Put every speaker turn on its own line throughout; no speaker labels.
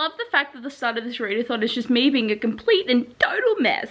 love the fact that the start of this readathon is just me being a complete and total mess.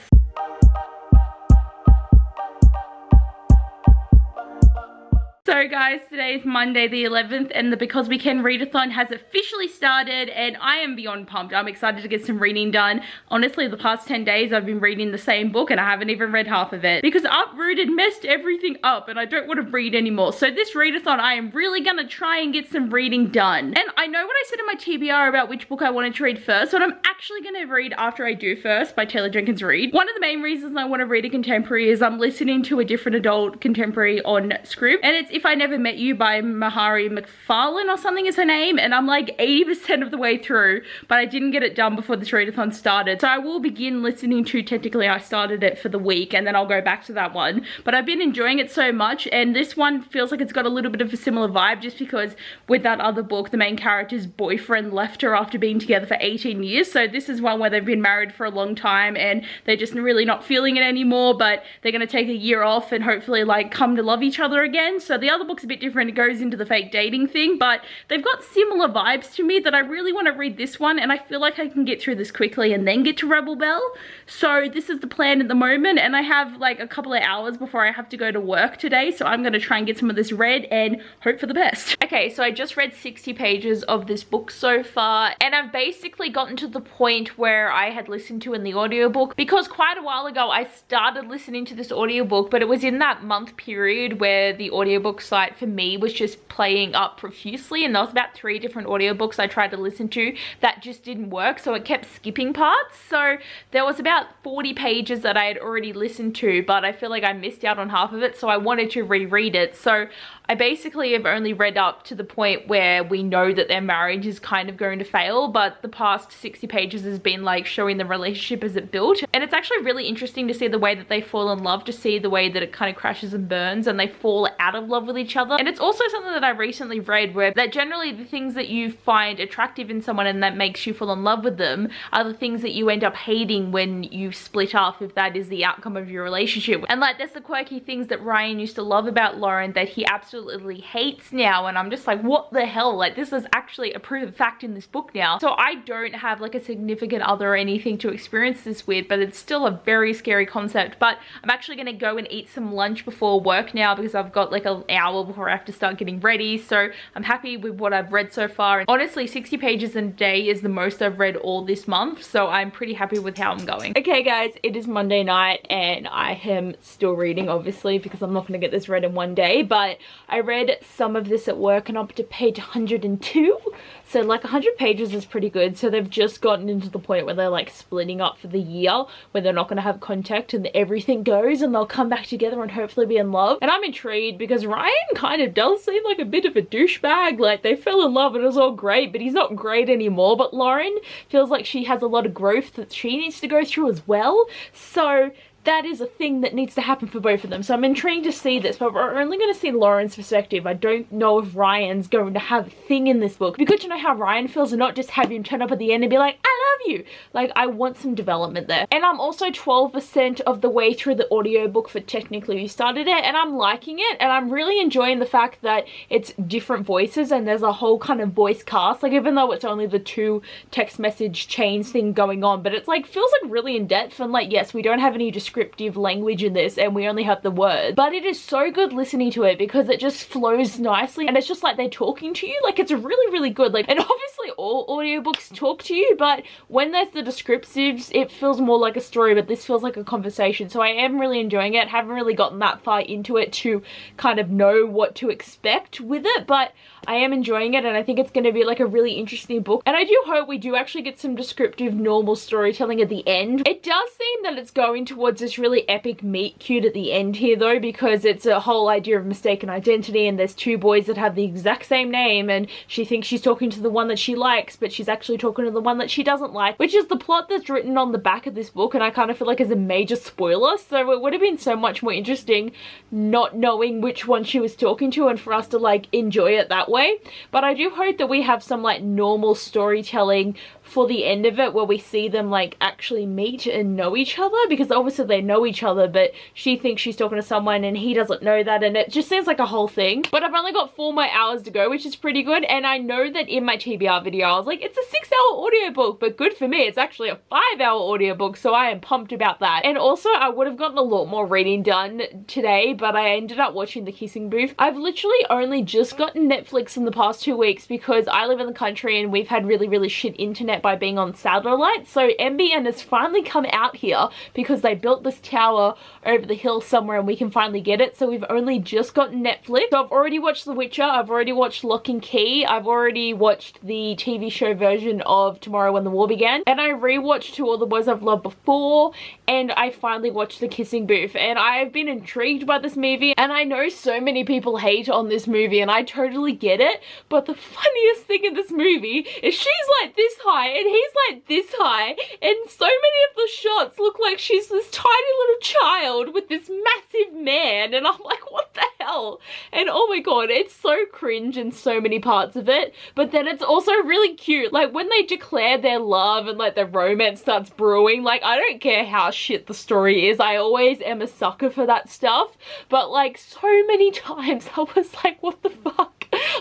So guys, today is Monday the 11th and the Because We Can readathon has officially started and I am beyond pumped. I'm excited to get some reading done. Honestly, the past 10 days I've been reading the same book and I haven't even read half of it because Uprooted messed everything up and I don't want to read anymore. So this readathon, I am really gonna try and get some reading done. And I know what I said in my TBR about which book I wanted to read first, but I'm actually gonna read After I Do First by Taylor Jenkins Reid. One of the main reasons I want to read a contemporary is I'm listening to a different adult contemporary on Script, and it's If I Never Met You by Mahari McFarlane or something is her name, and I'm like 80% of the way through, but I didn't get it done before this readathon started. So I will begin listening to, technically I started it for the week and then I'll go back to that one, but I've been enjoying it so much, and this one feels like it's got a little bit of a similar vibe just because with that other book the main character's boyfriend left her after being together for 18 years. So this is one where they've been married for a long time and they're just really not feeling it anymore, but they're going to take a year off and hopefully like come to love each other again. So the other book's a bit different. It goes into the fake dating thing, but they've got similar vibes to me that I really want to read this one, and I feel like I can get through this quickly and then get to Rebel Bell. So this is the plan at the moment, and I have like a couple of hours before I have to go to work today, so I'm going to try and get some of this read and hope for the best. Okay, so I just read 60 pages of this book so far, and I've basically gotten to the point where I had listened to in the audiobook, because quite a while ago I started listening to this audiobook, but it was in that month period where the audiobook site for me was just playing up profusely, and there was about 3 different audiobooks I tried to listen to that just didn't work, so it kept skipping parts. So there was about 40 pages that I had already listened to, but I feel like I missed out on half of it, so I wanted to reread it. So I basically have only read up to the point where we know that their marriage is kind of going to fail, but the past 60 pages has been like showing the relationship as it built, and it's actually really interesting to see the way that they fall in love, to see the way that it kind of crashes and burns and they fall out of love with each other. And it's also something that I recently read where that generally the things that you find attractive in someone and that makes you fall in love with them are the things that you end up hating when you split up, if that is the outcome of your relationship. And like, that's the quirky things that Ryan used to love about Lauren that he absolutely hates now, and I'm just like, what the hell, like this is actually a proven fact in this book now. So I don't have like a significant other or anything to experience this with, but it's still a very scary concept. But I'm actually going to go and eat some lunch before work now because I've got like an hour before I have to start getting ready. So I'm happy with what I've read so far, and honestly 60 pages in a day is the most I've read all this month, so I'm pretty happy with how I'm going. Okay guys, it is Monday night and I am still reading, obviously, because I'm not going to get this read in one day, but I read some of this at work and up to page 102, so like 100 pages is pretty good. So they've just gotten into the point where they're like splitting up for the year, where they're not going to have contact and everything goes and they'll come back together and hopefully be in love. And I'm intrigued because Ryan kind of does seem like a bit of a douchebag. Like, they fell in love and it was all great, but he's not great anymore. But Lauren feels like she has a lot of growth that she needs to go through as well. So that is a thing that needs to happen for both of them. So I'm intrigued to see this, but we're only going to see Lauren's perspective. I don't know if Ryan's going to have a thing in this book. It'd be good to know how Ryan feels and not just have him turn up at the end and be like, I love you. Like, I want some development there. And I'm also 12% of the way through the audiobook for Technically We Started It, and I'm liking it, and I'm really enjoying the fact that it's different voices and there's a whole kind of voice cast. Like, even though it's only the 2 text message chains thing going on, but it's like, feels like really in depth, and like, yes, we don't have any descriptive language in this and we only have the words, but it is so good listening to it because it just flows nicely and it's just like they're talking to you. Like, it's really good. Like, and obviously all audiobooks talk to you, but when there's the descriptives it feels more like a story, but this feels like a conversation. So I am really enjoying it. Haven't really gotten that far into it to kind of know what to expect with it, but I am enjoying it and I think it's going to be like a really interesting book, and I do hope we do actually get some descriptive normal storytelling at the end. It does seem that it's going towards this really epic meet cute at the end here though, because it's a whole idea of mistaken identity, and there's 2 boys that have the exact same name and she thinks she's talking to the one that she likes, but she's actually talking to the one that she doesn't like, which is the plot that's written on the back of this book, and I kind of feel like is a major spoiler. So it would have been so much more interesting not knowing which one she was talking to and for us to like enjoy it that way. But I do hope that we have some like normal storytelling for the end of it where we see them like actually meet and know each other, because obviously they know each other, but she thinks she's talking to someone and he doesn't know that, and it just seems like a whole thing. But I've only got 4 more hours to go, which is pretty good. And I know that in my TBR video I was like, it's a 6-hour audiobook, but good for me, it's actually a 5-hour audiobook, so I am pumped about that. And also I would have gotten a lot more reading done today, but I ended up watching The Kissing Booth. I've literally only just gotten Netflix in the past 2 weeks because I live in the country and we've had really shit internet by being on satellite. So NBN has finally come out here because they built this tower over the hill somewhere and we can finally get it. So we've only just gotten Netflix. So I've already watched The Witcher, I've already watched Lock and Key, I've already watched the TV show version of Tomorrow When the War Began, and I rewatched To All the Boys I've Loved Before, and I finally watched The Kissing Booth. And I've been intrigued by this movie, and I know so many people hate on this movie and I totally get it, but the funniest thing in this movie is she's like this high and he's like this high, and so many of the shots look like she's this tiny little child with this massive man, and I'm like, what the hell? And oh my god, it's so cringe in so many parts of it, but then it's also really cute. Like when they declare their love and like the romance starts brewing, like I don't care how shit the story is, I always am a sucker for that stuff, but like so many times I was like, what the fuck?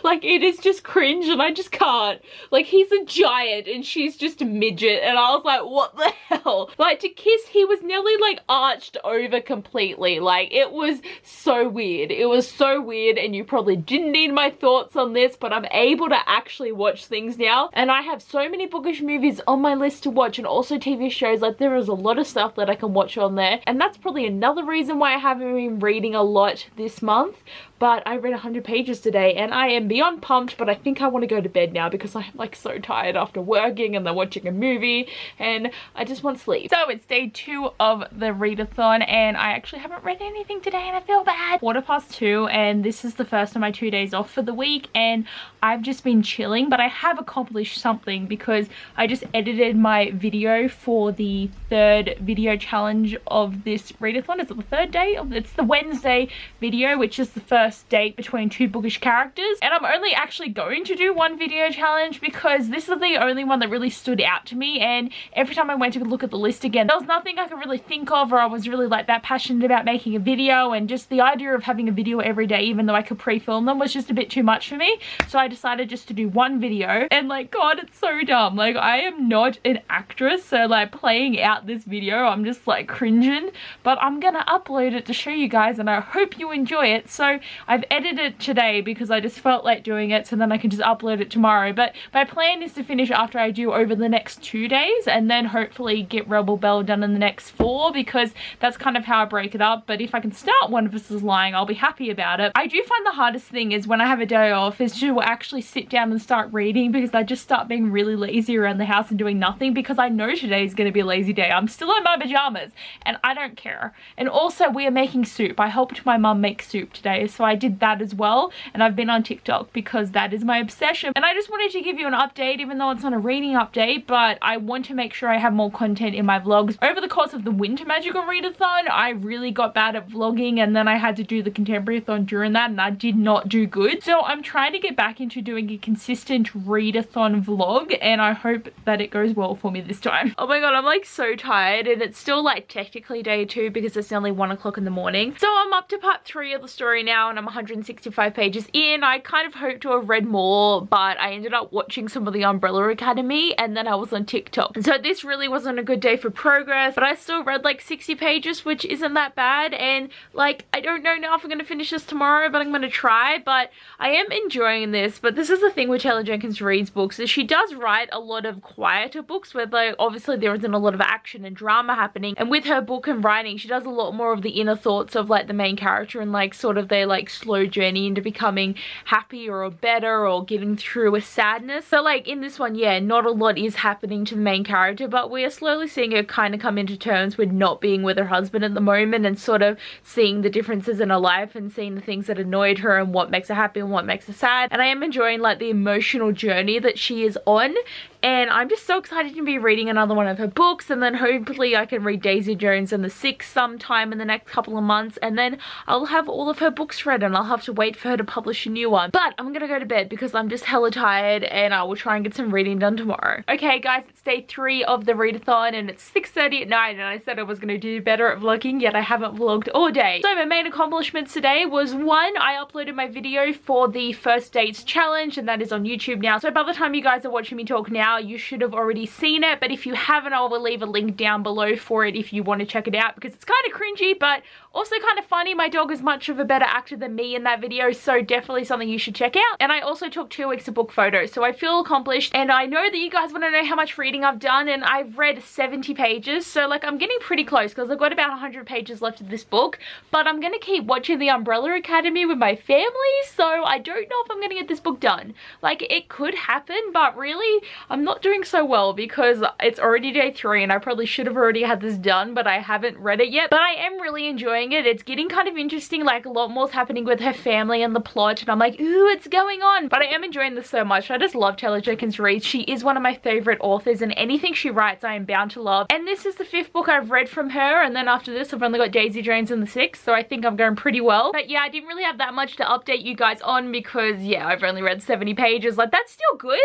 Like it is just cringe and I just can't. Like he's a giant and she's just a midget, and I was like, what the hell? Like to kiss, he was nearly like arched over completely. Like it was so weird. It was so weird, and you probably didn't need my thoughts on this, but I'm able to actually watch things now, and I have so many bookish movies on my list to watch, and also TV shows. Like there is a lot of stuff that I can watch on there, and that's probably another reason why I haven't been reading a lot this month. But I read 100 pages today and I am beyond pumped, but I think I want to go to bed now because I'm like so tired after working and then watching a movie, and I just want sleep. So it's day 2 of the readathon and I actually haven't read anything today and I feel bad. 2:15, and this is the first of my 2 days off for the week, and I've just been chilling, but I have accomplished something because I just edited my video for the 3rd video challenge of this readathon. Is it the 3rd day? It's the Wednesday video, which is the first date between 2 bookish characters, and I'm only actually going to do 1 video challenge because this is the only one that really stood out to me, and every time I went to look at the list again, there was nothing I could really think of, or I was really like that passionate about making a video, and just the idea of having a video every day even though I could pre-film them was just a bit too much for me. So I decided just to do 1 video, and like god, it's so dumb. Like I am not an actress, so like playing out this video I'm just like cringing, but I'm gonna upload it to show you guys and I hope you enjoy it. So I've edited it today because I just felt like doing it, so then I can just upload it tomorrow. But my plan is to finish after I do over the next 2 days, and then hopefully get Rebel Belle done in the next 4, because that's kind of how I break it up. But if I can start One of Us Is Lying, I'll be happy about it. I do find the hardest thing is when I have a day off is to actually sit down and start reading, because I just start being really lazy around the house and doing nothing, because I know today is going to be a lazy day. I'm still in my pajamas and I don't care. And also we are making soup. I helped my mum make soup today, so I did that as well, and I've been on TikTok because that is my obsession. And I just wanted to give you an update, even though it's not a reading update, but I want to make sure I have more content in my vlogs. Over the course of the Winter Magical Readathon, I really got bad at vlogging, and then I had to do the Contemporary-thon during that and I did not do good. So I'm trying to get back into doing a consistent readathon vlog, and I hope that it goes well for me this time. Oh my god, I'm like so tired, and it's still like technically day 2 because it's only 1 o'clock in the morning. So I'm up to part 3 of the story now, and I'm 165 pages in. I kind of hoped to have read more, but I ended up watching some of the Umbrella Academy and then I was on TikTok. So this really wasn't a good day for progress, but I still read like 60 pages, which isn't that bad. And like, I don't know now if I'm going to finish this tomorrow, but I'm going to try. But I am enjoying this. But this is the thing with Taylor Jenkins Reid's books, is she does write a lot of quieter books where like obviously there isn't a lot of action and drama happening. And with her book and writing, she does a lot more of the inner thoughts of like the main character, and like sort of their like slow journey into becoming happier or better or getting through a sadness. So like in this one, yeah, not a lot is happening to the main character, but we are slowly seeing her kind of come into terms with not being with her husband at the moment, and sort of seeing the differences in her life and seeing the things that annoyed her and what makes her happy and what makes her sad. And I am enjoying like the emotional journey that she is on. and I'm just so excited to be reading another one of her books, and then hopefully I can read Daisy Jones and the Six sometime in the next couple of months, and then I'll have all of her books read and I'll have to wait for her to publish a new one. But I'm gonna go to bed because I'm just hella tired, and I will try and get some reading done tomorrow. Okay guys, it's day 3 of the readathon and it's 6:30 at night, and I said I was gonna do better at vlogging, yet I haven't vlogged all day. So my main accomplishments today was, 1, I uploaded my video for the first dates challenge, and that is on YouTube now. So by the time you guys are watching me talk now, you should have already seen it, but if you haven't, I will leave a link down below for it if you want to check it out, because it's kind of cringy but also kind of funny. My dog is much of a better actor than me in that video, so definitely something you should check out. And I also took 2 weeks of book photos, so I feel accomplished, and I know that you guys want to know how much reading I've done, and I've read 70 pages, so like I'm getting pretty close because I've got about 100 pages left of this book, but I'm gonna keep watching the Umbrella Academy with my family, so I don't know if I'm gonna get this book done. Like, it could happen, but really I'm not doing so well because it's already day 3 and I probably should have already had this done, but I haven't read it yet. But I am really enjoying it. It's getting kind of interesting, like a lot more's happening with her family and the plot, and I'm like, ooh, it's going on. But I am enjoying this so much. I just love Taylor Jenkins Reid. She is one of my favorite authors, and anything she writes I am bound to love. And this is the 5th book I've read from her, and then after this I've only got Daisy Jones and the 6th, so I think I'm going pretty well. But yeah, I didn't really have that much to update you guys on because yeah, I've only read 70 pages. Like, that's still good,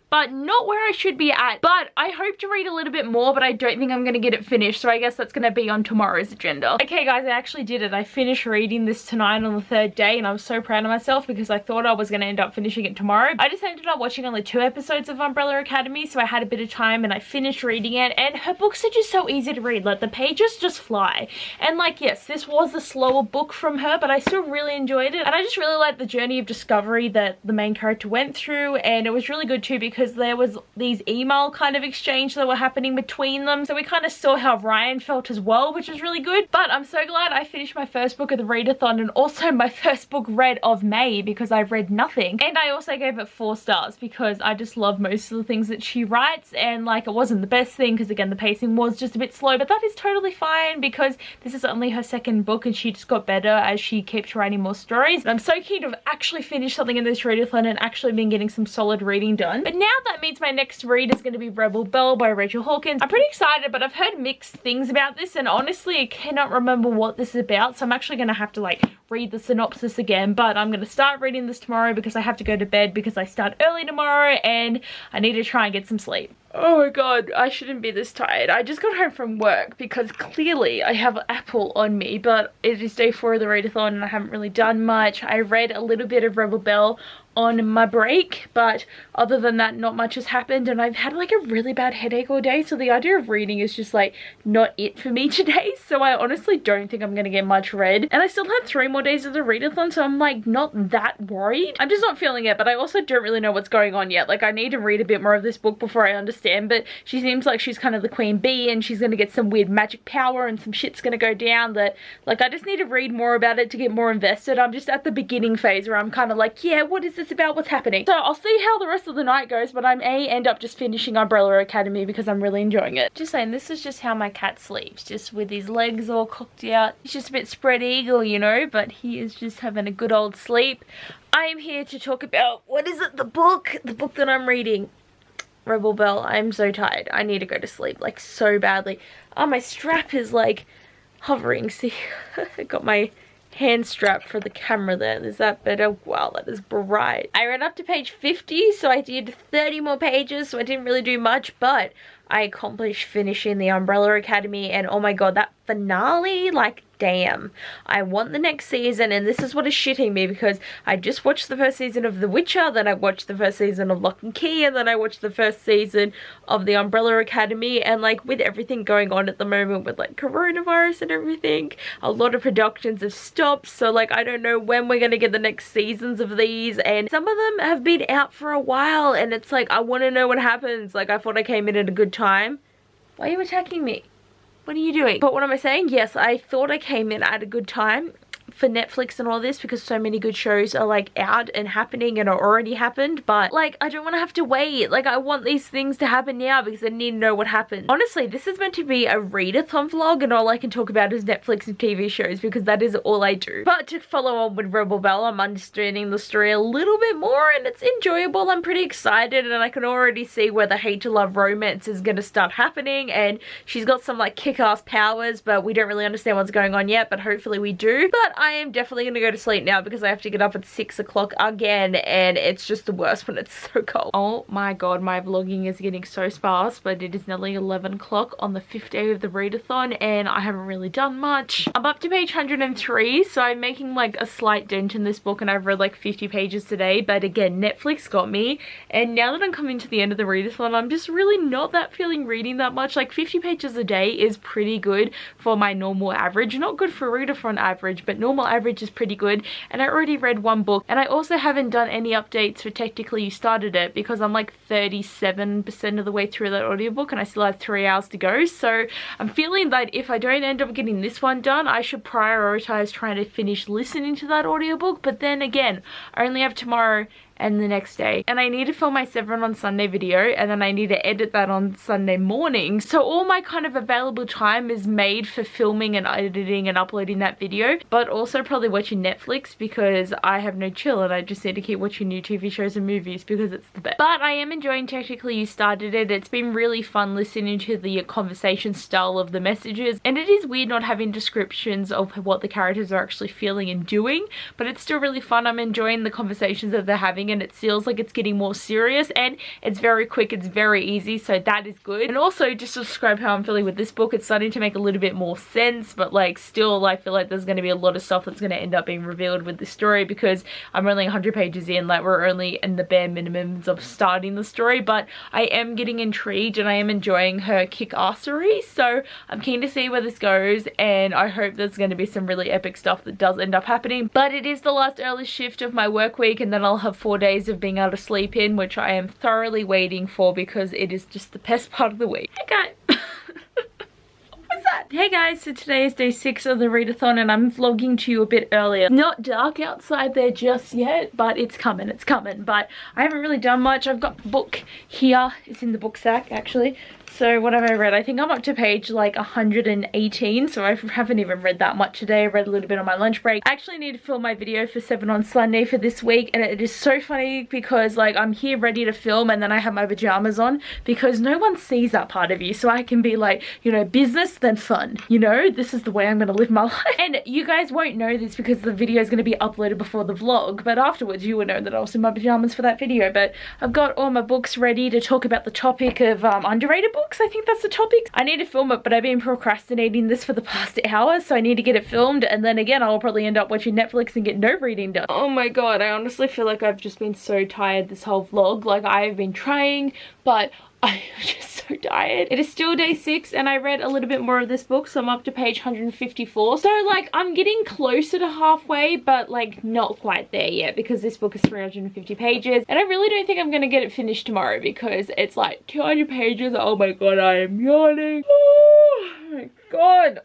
but not where I should be at. But I hope to read a little bit more, but I don't think I'm gonna get it finished, so I guess that's gonna be on tomorrow's agenda. Okay guys, I actually did it. I finished reading this tonight on the 3rd day, and I'm so proud of myself because I thought I was gonna end up finishing it tomorrow. I just ended up watching only 2 episodes of Umbrella Academy, so I had a bit of time and I finished reading it, and her books are just so easy to read. Like, the pages just fly. And like, yes, this was a slower book from her, but I still really enjoyed it, and I just really liked the journey of discovery that the main character went through. And it was really good too because there was these email kind of exchange that were happening between them, so we kind of saw how Ryan felt as well, which was really good. But I'm so glad I finished my first book of the readathon, and also my first book read of May, because I've read nothing. And I also gave it 4 stars because I just love most of the things that she writes, and like, it wasn't the best thing because again the pacing was just a bit slow, but that is totally fine because this is only her 2nd book and she just got better as she kept writing more stories. And I'm so keen to have actually finished something in this readathon and actually been getting some solid reading done. But now that means my next read is going to be Rebel Belle by Rachel Hawkins. I'm pretty excited, but I've heard mixed things about this, and honestly I cannot remember what this is about, so I'm actually going to have to like read the synopsis again. But I'm going to start reading this tomorrow because I have to go to bed because I start early tomorrow and I need to try and get some sleep. Oh my god, I shouldn't be this tired. I just got home from work because clearly I have Apple on me, but it is day 4 of the readathon and I haven't really done much. I read a little bit of Rebel Belle on my break, but other than that not much has happened, and I've had like a really bad headache all day, so the idea of reading is just like not it for me today. So I honestly don't think I'm gonna get much read, and I still have 3 more days of the readathon, so I'm like not that worried. I'm just not feeling it, but I also don't really know what's going on yet. Like, I need to read a bit more of this book before I understand, but she seems like she's kind of the queen bee and she's gonna get some weird magic power and some shit's gonna go down that, like, I just need to read more about it to get more invested. I'm just at the beginning phase where I'm kind of like, yeah, what is this about, what's happening? So I'll see how the rest of the night goes, but I may end up just finishing Umbrella Academy because I'm really enjoying it. Just saying, this is just how my cat sleeps, just with his legs all cocked out. He's just a bit spread eagle, you know, but he is just having a good old sleep. I am here to talk about, what is it, the book that I'm reading, Rebel Belle. I'm so tired. I need to go to sleep, like, so badly. Oh, my strap is like hovering. See, I got my hand strap for the camera there. Is that better? Wow, that is bright. I read up to page 50, so I did 30 more pages, so I didn't really do much, but I accomplished finishing the Umbrella Academy, and oh my god, that finale, like, damn. I want the next season, and this is what is shitting me because I just watched the first season of The Witcher, then I watched the first season of Lock and Key, and then I watched the first season of the Umbrella Academy, and like, with everything going on at the moment with like coronavirus and everything, a lot of productions have stopped, so like, I don't know when we're gonna get the next seasons of these, and some of them have been out for a while, and it's like, I want to know what happens. Like, I thought I came in at a good time. Why are you attacking me? What are you doing? But what am I saying? Yes, I thought I came in at a good time for Netflix and all this because so many good shows are like out and happening and are already happened, but like I don't want to have to wait. Like I want these things to happen now because I need to know what happened. Honestly, this is meant to be a readathon vlog and all I can talk about is Netflix and TV shows because that is all I do. But to follow on with Rebel Belle, I'm understanding the story a little bit more and it's enjoyable. I'm pretty excited and I can already see where the hate to love romance is going to start happening, and she's got some like kick-ass powers, but we don't really understand what's going on yet, but hopefully we do. But I am definitely going to go to sleep now because I have to get up at 6 o'clock again, and it's just the worst when it's so cold. Oh my god, my vlogging is getting so sparse, but it is nearly 11 o'clock on the 5th day of the readathon and I haven't really done much. I'm up to page 103, so I'm making like a slight dent in this book and I've read like 50 pages today, but again, Netflix got me, and now that I'm coming to the end of the readathon, I'm just really not that feeling reading that much. Like 50 pages a day is pretty good for my normal average. Not good for readathon average, but normal average is pretty good, and I already read one book, and I also haven't done any updates for Technically You Started It because I'm like 37% of the way through that audiobook and I still have 3 hours to go. So I'm feeling that if I don't end up getting this one done, I should prioritize trying to finish listening to that audiobook. But then again, I only have tomorrow and the next day, and I need to film my 7 on Sunday video, and then I need to edit that on Sunday morning. So all my kind of available time is made for filming and editing and uploading that video, but also probably watching Netflix because I have no chill and I just need to keep watching new TV shows and movies because it's the best. But I am enjoying Technically You Started It. It's been really fun listening to the conversation style of the messages, and it is weird not having descriptions of what the characters are actually feeling and doing, but it's still really fun. I'm enjoying the conversations that they're having, and it feels like it's getting more serious, and it's very quick, it's very easy, so that is good. And also, just to describe how I'm feeling with this book, it's starting to make a little bit more sense, but like still I feel like there's going to be a lot of stuff that's going to end up being revealed with the story because I'm only 100 pages in. Like we're only in the bare minimums of starting the story, but I am getting intrigued and I am enjoying her kick-assery, so I'm keen to see where this goes, and I hope there's going to be some really epic stuff that does end up happening. But it is the last early shift of my work week, and then I'll have 4 days of being able to sleep in, which I am thoroughly waiting for because it is just the best part of the week. Hey guys. What's that? Hey guys, so today is day 6 of the readathon and I'm vlogging to you a bit earlier. Not dark outside there just yet, but it's coming, but I haven't really done much. I've got the book here. It's in the book sack actually. So what have I read? I think I'm up to page like 118, so I haven't even read that much today. I read a little bit on my lunch break. I actually need to film my video for 7 on Sunday for this week, and it is so funny because like I'm here ready to film and then I have my pajamas on because no one sees that part of you, so I can be like, you know, business then fun, you know, this is the way I'm gonna live my life. And you guys won't know this because the video is gonna be uploaded before the vlog, but afterwards you will know that I was in my pajamas for that video. But I've got all my books ready to talk about the topic of underrated books. I think that's the topic. I need to film it, but I've been procrastinating this for the past hour, so I need to get it filmed, and then again I'll probably end up watching Netflix and get no reading done. Oh my god, I honestly feel like I've just been so tired this whole vlog. Like I've been trying, but I'm just so tired. It is still day 6 and I read a little bit more of this book, so I'm up to page 154. So like I'm getting closer to halfway, but like not quite there yet because this book is 350 pages and I really don't think I'm gonna get it finished tomorrow because it's like 200 pages. Oh my god, I am yawning. Oh my god.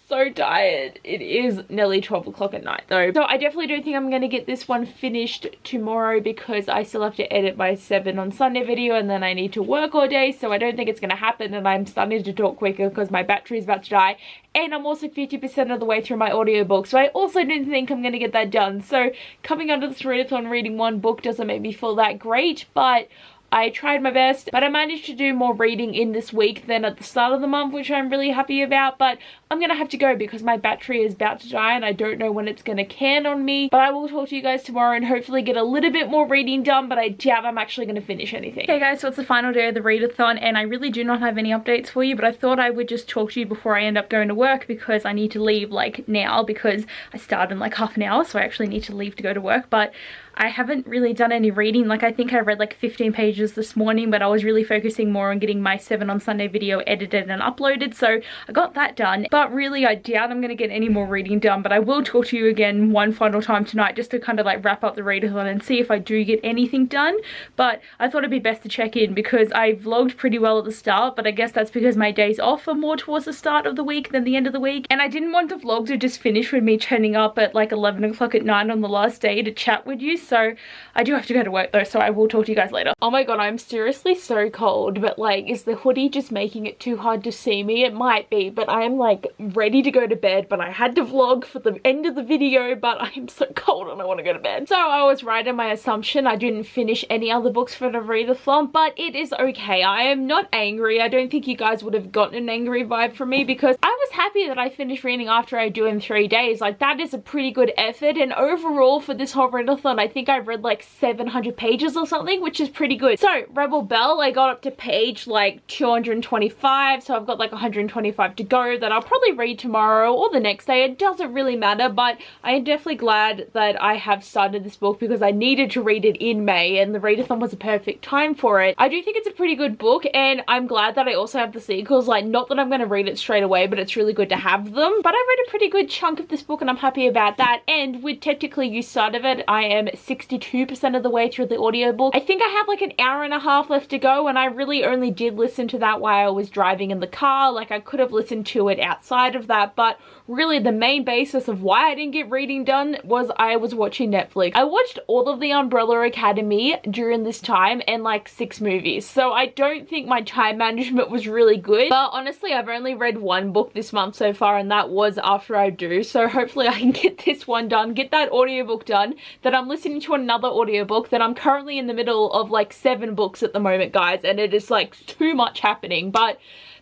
So tired. It is nearly 12 o'clock at night though, so I definitely don't think I'm gonna get this one finished tomorrow because I still have to edit my 7 on Sunday video and then I need to work all day, so I don't think it's gonna happen. And I'm starting to talk quicker because my battery is about to die, and I'm also 50% of the way through my audiobook, so I also don't think I'm gonna get that done. So coming under this readathon, reading one book doesn't make me feel that great, but I tried my best. But I managed to do more reading in this week than at the start of the month, which I'm really happy about. But I'm gonna have to go because my battery is about to die and I don't know when it's gonna can on me. But I will talk to you guys tomorrow and hopefully get a little bit more reading done, but I doubt I'm actually gonna finish anything. Okay guys, so it's the final day of the readathon and I really do not have any updates for you, but I thought I would just talk to you before I end up going to work because I need to leave like now because I start in like half an hour, so I actually need to leave to go to work. But I haven't really done any reading. Like, I think I read like 15 pages this morning, but I was really focusing more on getting my 7 on Sunday video edited and uploaded, so I got that done. But really, I doubt I'm gonna get any more reading done, but I will talk to you again one final time tonight just to kind of like wrap up the readathon and see if I do get anything done. But I thought it'd be best to check in because I vlogged pretty well at the start, but I guess that's because my days off are more towards the start of the week than the end of the week, and I didn't want the vlog to just finish with me turning up at like 11 o'clock at night on the last day to chat with you. So I do have to go to work though, so I will talk to you guys later. Oh my god, I'm seriously so cold, but like, is the hoodie just making it too hard to see me? It might be, but I am like ready to go to bed, but I had to vlog for the end of the video, but I am so cold and I want to go to bed. So I was right in my assumption. I didn't finish any other books for the readathon, but it is okay. I am not angry. I don't think you guys would have gotten an angry vibe from me because I was happy that I finished reading after I do in 3 days. Like, that is a pretty good effort, and overall for this whole readathon, I think I've read like 700 pages or something, which is pretty good. So Rebel Belle, I got up to page like 225, so I've got like 125 to go that I'll probably read tomorrow or the next day. It doesn't really matter, but I am definitely glad that I have started this book because I needed to read it in May and the readathon was a perfect time for it. I do think it's a pretty good book, and I'm glad that I also have the sequels. Like, not that I'm going to read it straight away, but it's really good to have them. But I read a pretty good chunk of this book and I'm happy about that, and with technically you started it, I am 62% of the way through the audiobook. I think I have like an hour and a half left to go, and I really only did listen to that while I was driving in the car. Like, I could have listened to it outside of that, but really the main basis of why I didn't get reading done was I was watching Netflix. I watched all of the Umbrella Academy during this time and like 6 movies, so I don't think my time management was really good. But honestly, I've only read 1 book this month so far, and that was After I Do, so hopefully I can get this one done, get that audiobook done. Then I'm listening to another audiobook that I'm currently in the middle of like 7 books at the moment, guys, and it is like too much happening. But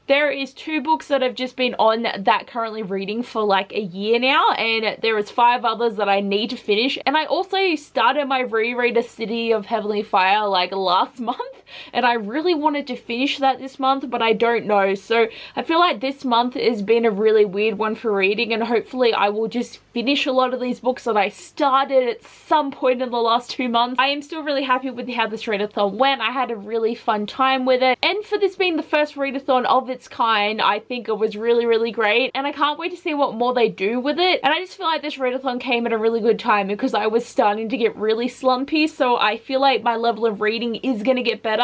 there is 2 books that I've just been on that currently reading for like a year now, and there is 5 others that I need to finish. And I also started my reread of City of Heavenly Fire like last month, and I really wanted to finish that this month, but I don't know. So I feel like this month has been a really weird one for reading, and hopefully I will just finish a lot of these books that I started at some point in the last 2 months. I am still really happy with how this readathon went. I had a really fun time with it, and for this being the first readathon of its kind, I think it was really great, and I can't wait to see what more they do with it. And I just feel like this readathon came at a really good time because I was starting to get really slumpy, so I feel like my level of reading is going to get better.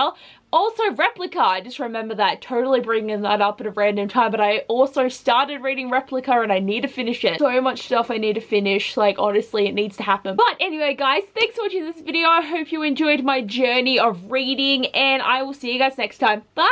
Also, Replica, I just remember that, totally bringing that up at a random time, but I also started reading Replica and I need to finish it. So much stuff I need to finish, like honestly it needs to happen. But anyway guys, thanks for watching this video. I hope you enjoyed my journey of reading, and I will see you guys next time. Bye!